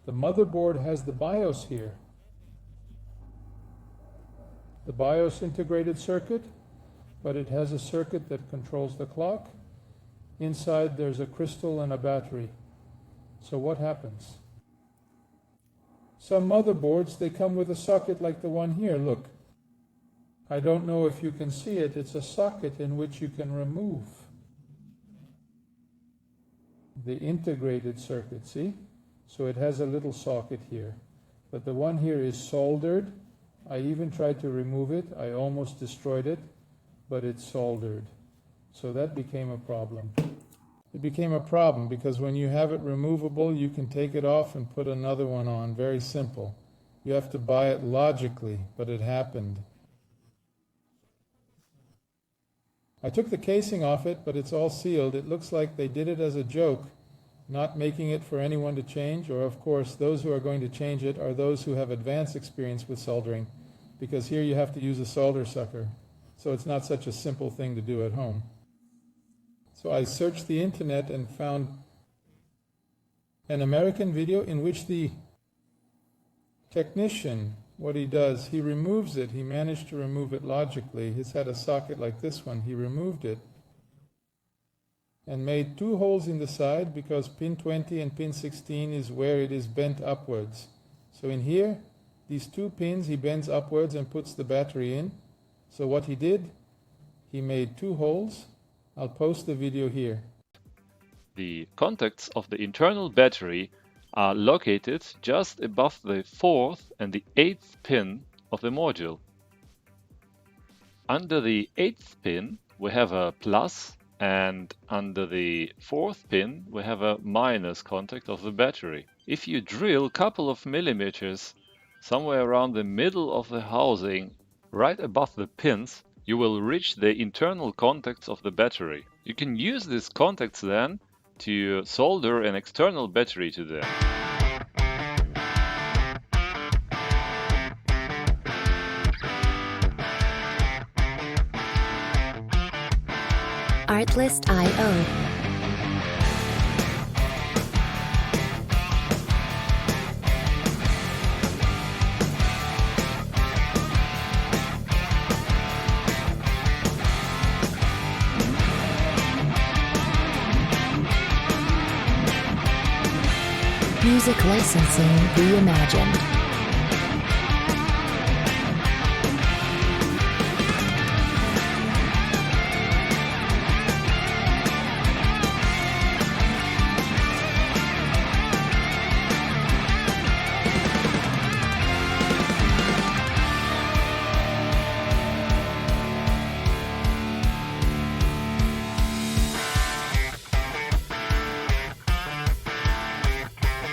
The motherboard has the BIOS here. The BIOS integrated circuit, but it has a circuit that controls the clock. Inside there's a crystal and a battery. So what happens? Some motherboards, they come with a socket like the one here, look. I don't know if you can see it, it's a socket in which you can remove the integrated circuit, see? So it has a little socket here. But the one here is soldered. I even tried to remove it. I almost destroyed it, but it's soldered. So that became a problem. It became a problem because when you have it removable, you can take it off and put another one on. Very simple. You have to buy it logically, but it happened. I took the casing off it, but it's all sealed. It looks like they did it as a joke, not making it for anyone to change, or of course those who are going to change it are those who have advanced experience with soldering, because here you have to use a solder sucker, so it's not such a simple thing to do at home. So I searched the internet and found an American video in which the technician, what he does, he removes it. He managed to remove it logically. He's had a socket like this one. He removed it and made 2 holes in the side because pin 20 and pin 16 is where it is bent upwards. So in here, these 2 pins he bends upwards and puts the battery in. So what he did, he made 2 holes. I'll post the video here. The contacts of the internal battery are located just above the 4th and the 8th pin of the module. Under the 8th pin we have a plus, and under the 4th pin we have a minus contact of the battery. If you drill a couple of millimeters somewhere around the middle of the housing, right above the pins, you will reach the internal contacts of the battery. You can use these contacts then to solder an external battery to them. Artlist.io. Music licensing reimagined.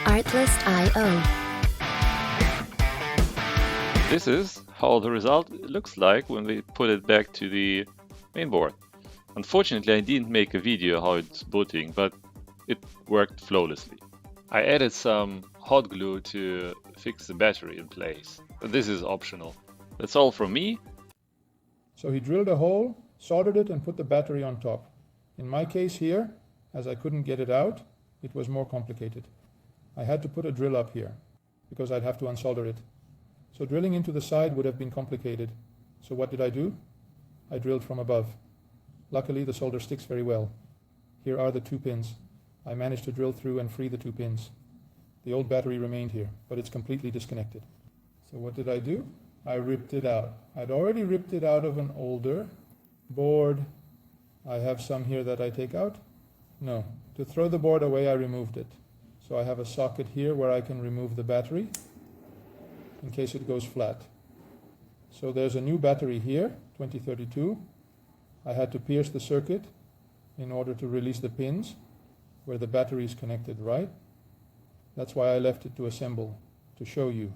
Artlist.io. This is how the result looks like when we put it back to the mainboard. Unfortunately, I didn't make a video how it's booting, but it worked flawlessly. I added some hot glue to fix the battery in place, but this is optional. That's all from me. So he drilled a hole, soldered it, and put the battery on top. In my case here, as I couldn't get it out, it was more complicated. I had to put a drill up here because I'd have to unsolder it. So drilling into the side would have been complicated. So what did I do? I drilled from above. Luckily, the solder sticks very well. Here are the 2 pins. I managed to drill through and free the 2 pins. The old battery remained here, but it's completely disconnected. So what did I do? I ripped it out. I'd already ripped it out of an older board. I have some here that I take out. No. To throw the board away, I removed it. So I have a socket here where I can remove the battery in case it goes flat. So there's a new battery here, 2032. I had to pierce the circuit in order to release the pins where the battery is connected, right? That's why I left it to assemble, to show you.